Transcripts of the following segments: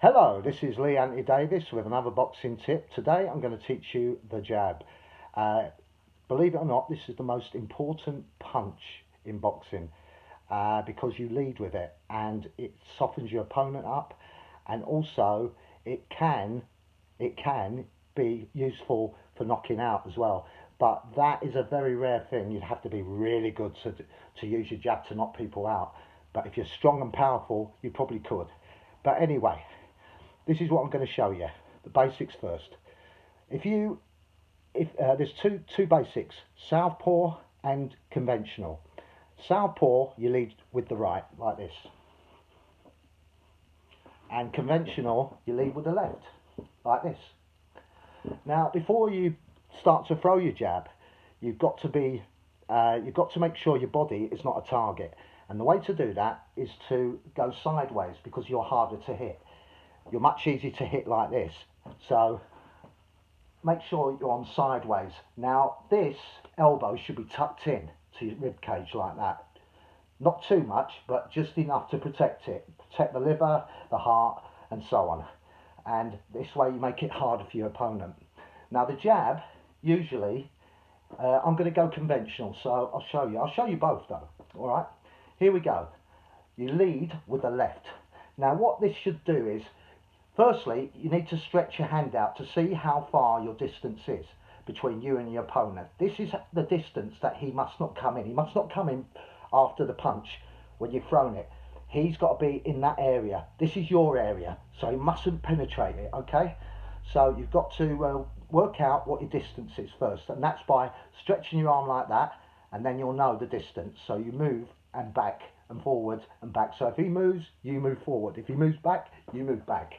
Hello, this is Lee Anthony Davis with another boxing tip. Today I'm going to teach you the jab. Uh, Believe it or not, this is the most important punch in boxing because you lead with it and it softens your opponent up, and also it can it can be useful for knocking out as well. But that is a very rare thing. You'd have to be really good to use your jab to knock people out. But if you're strong and powerful, you probably could. But anyway, this is what I'm going to show you. The basics first. If there's two basics: southpaw and conventional. Southpaw, you lead with the right like this, and conventional, you lead with the left like this. Now, before you start to throw your jab, you've got to make sure your body is not a target. And the way to do that is to go sideways because you're harder to hit. You're much easier to hit like this. So make sure you're on sideways. Now this elbow should be tucked in to your rib cage like that. Not too much, but just enough to protect it. Protect the liver, the heart, and so on. And this way you make it harder for your opponent. Now the jab, usually, I'm going to go conventional, so I'll show you. I'll show you both though, all right? Here we go. You lead with the left. Now what this should do is, firstly, you need to stretch your hand out to see how far your distance is between you and your opponent. This is the distance that he must not come in. He must not come in after the punch when you've thrown it. He's got to be in that area. This is your area, so he mustn't penetrate it, okay? So you've got to work out what your distance is first, and that's by stretching your arm like that, and then you'll know the distance. So you move and back and forward and back. So if he moves, you move forward. If he moves back, you move back.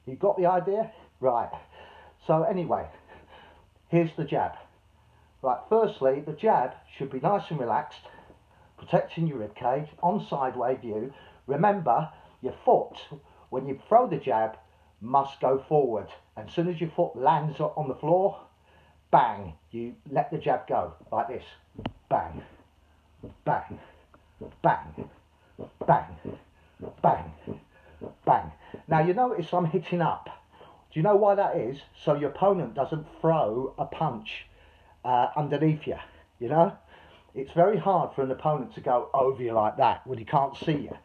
You got the idea? Right. So anyway, here's the jab. Right, firstly, the jab should be nice and relaxed, protecting your rib cage, on sideways view. Remember, your foot, when you throw the jab, must go forward. And as soon as your foot lands on the floor, bang, you let the jab go, like this. Bang, bang, bang, bang, bang, bang. Now you notice I'm hitting up. Do you know why that is? So your opponent doesn't throw a punch underneath you, you know? It's very hard for an opponent to go over you like that when he can't see you.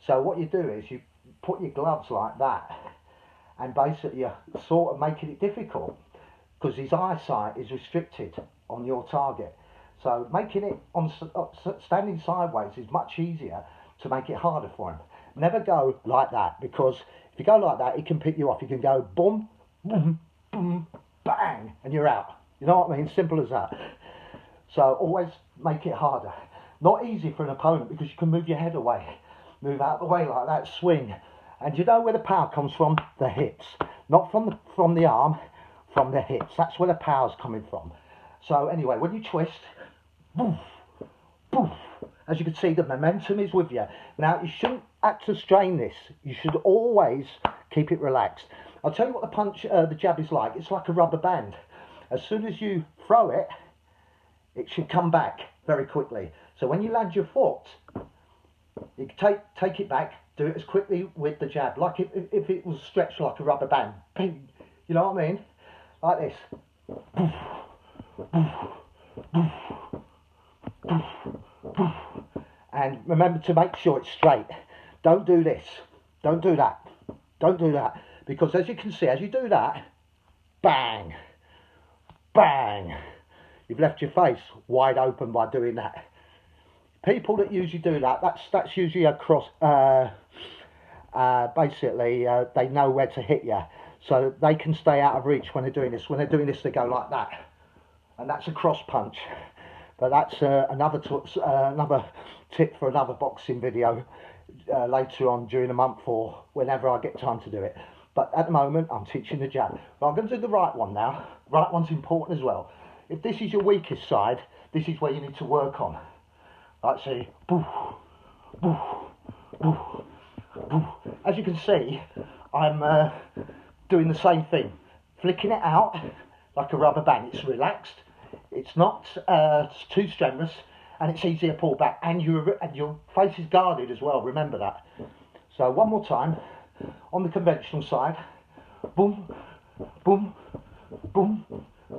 So what you do is you put your gloves like that, and basically you're sort of making it difficult because his eyesight is restricted on your target. So making it on standing sideways is much easier to make it harder for him. Never go like that, because if you go like that, he can pick you off. You can go boom, boom, boom, bang, and you're out. You know what I mean? Simple as that. So always make it harder. Not easy for an opponent because you can move your head away, move out the way like that, swing. And you know where the power comes from? The hips. Not from the arm, from the hips. That's where the power's coming from. So anyway, when you twist, boof, boof, as you can see, the momentum is with you. Now, you shouldn't act to strain this. You should always keep it relaxed. I'll tell you what the jab is like. It's like a rubber band. As soon as you throw it, it should come back very quickly. So when you land your foot, you take it back, do it as quickly with the jab, like if it was stretched like a rubber band. Bing. You know what I mean? Like this. And remember to make sure it's straight. Don't do this. Don't do that. Don't do that. Because as you can see, as you do that, bang, bang, you've left your face wide open by doing that. People that usually do that, that's usually a cross, basically they know where to hit you. So they can stay out of reach when they're doing this. When they're doing this, they go like that. And that's a cross punch. But that's another tip for another boxing video later on during the month or whenever I get time to do it. But at the moment, I'm teaching the jab. But I'm going to do the right one now. Right one's important as well. If this is your weakest side, this is where you need to work on. Like, see, boof, boof, boof, boof. As you can see, I'm doing the same thing. Flicking it out like a rubber band. It's relaxed. It's not too strenuous, and it's easier to pull back. And your face is guarded as well. Remember that. So one more time. on the conventional side. Boom, boom, boom,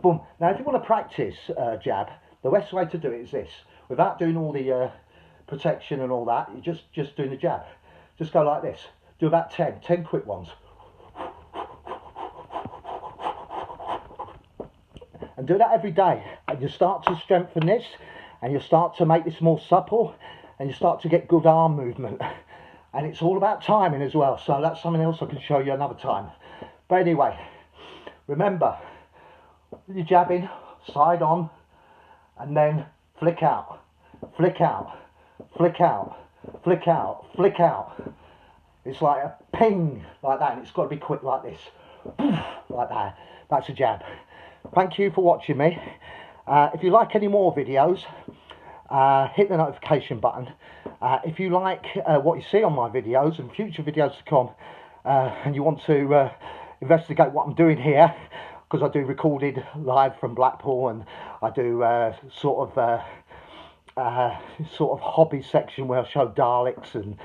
boom. Now, if you want to practice jab, the best way to do it is this. Without doing all the protection and all that, you're just doing the jab. Just go like this. Do about 10 quick ones. And do that every day. And you start to strengthen this, and you start to make this more supple, and you start to get good arm movement. And it's all about timing as well. So that's something else I can show you another time. But anyway, remember, you're jabbing, side on, and then flick out, flick out, flick out, flick out, flick out. It's like a ping, like that, and it's got to be quick like this, like that. That's a jab. Thank you for watching me. If you like any more videos, hit the notification button. If you like what you see on my videos and future videos to come, and you want to investigate what I'm doing here, because I do recorded live from Blackpool, and I do sort of hobby section where I show Daleks and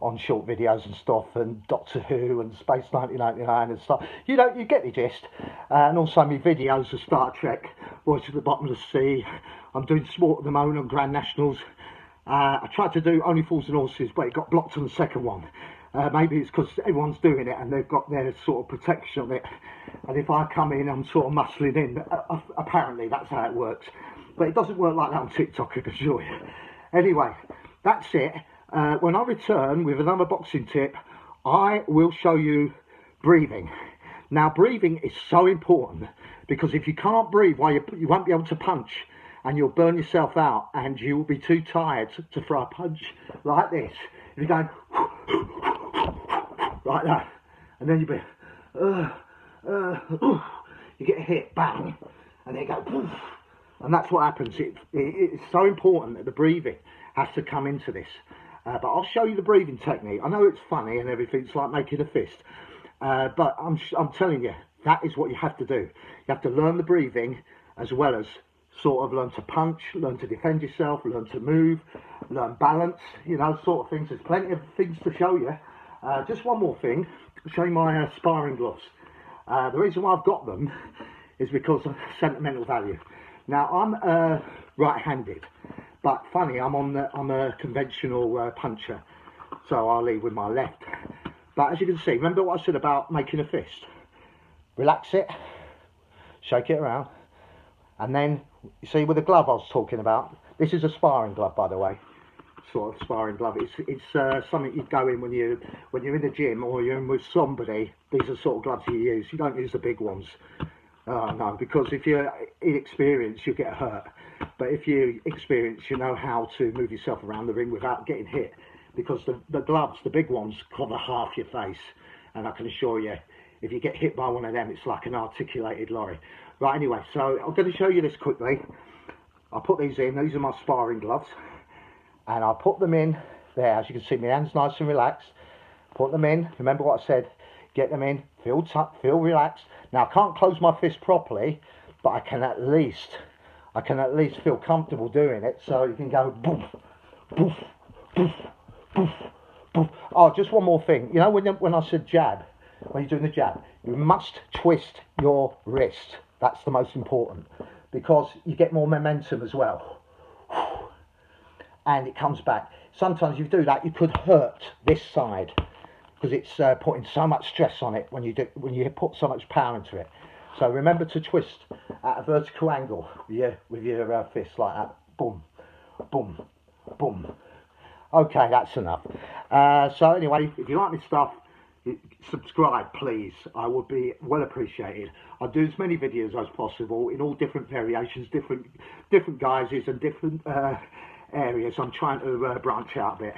on short videos and stuff, and Doctor Who and Space 1999 and stuff. You know, you get the gist. And also my videos of Star Trek, Voyage to the Bottom of the Sea. I'm doing sport at the moment on Grand Nationals. I tried to do Only Fools and Horses, but it got blocked on the second one. Maybe it's because everyone's doing it and they've got their sort of protection on it. And if I come in, I'm sort of muscling in. Apparently, that's how it works. But it doesn't work like that on TikTok, I can assure you. Anyway, that's it. When I return with another boxing tip, I will show you breathing. Now, breathing is so important, because if you can't breathe, you won't be able to punch, and you'll burn yourself out, and you will be too tired to throw a punch like this. If you're going like that, and then you'll be you get hit, bang, and then you go, and that's what happens. It's so important that the breathing has to come into this. But I'll show you the breathing technique. I know it's funny and everything, it's like making a fist, but I'm telling you, that is what you have to do. You have to learn the breathing, as well as sort of learn to punch, learn to defend yourself, learn to move, learn balance, you know, sort of things. There's plenty of things to show you. Just one more thing, I'll show you my sparring gloves. The reason why I've got them is because of sentimental value. Now, I'm right-handed, but funny, I'm a conventional puncher, so I'll lead with my left. But as you can see, remember what I said about making a fist? Relax it, shake it around, and then, you see with the glove I was talking about, this is a sparring glove, by the way, sort of sparring glove. It's something you go in when you're in the gym or you're in with somebody. These are sort of gloves you use. You don't use the big ones. No, because if you're inexperienced, you'll get hurt. But if you're experienced, you know how to move yourself around the ring without getting hit. Because the gloves, the big ones, cover half your face. And I can assure you, if you get hit by one of them, it's like an articulated lorry. Right, anyway, so I'm going to show you this quickly. I'll put these in. These are my sparring gloves. And I'll put them in there. As you can see, my hand's nice and relaxed. Put them in. Remember what I said. Get them in. Feel relaxed. Now, I can't close my fist properly, but I can at least feel comfortable doing it. So you can go boof, boof, boof, boof, boof. Oh, just one more thing. You know, when I said jab, when you're doing the jab, you must twist your wrist. That's the most important, because you get more momentum as well. And it comes back. Sometimes if you do that, you could hurt this side, because it's putting so much stress on it when you put so much power into it. So remember to twist at a vertical angle with your fist like that. Boom, boom, boom. Okay, that's enough. So anyway, if you like this stuff, subscribe, please. I would be well appreciated. I'll do as many videos as possible in all different variations, different guises and different areas. I'm trying to branch out a bit.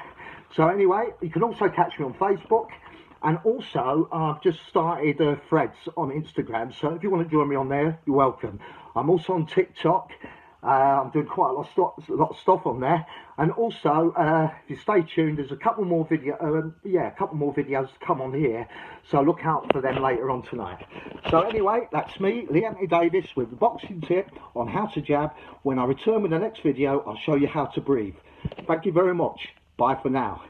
So anyway, you can also catch me on Facebook, and also I've just started threads on Instagram, so if you want to join me on there, you're welcome. I'm also on TikTok. I'm doing quite a lot of stuff on there, and also if you stay tuned, there's a couple more videos to come on here, so look out for them later on tonight. So anyway, that's me, Lee Anthony Davis, with the boxing tip on how to jab. When I return with the next video, I'll show you how to breathe. Thank you very much. Bye for now.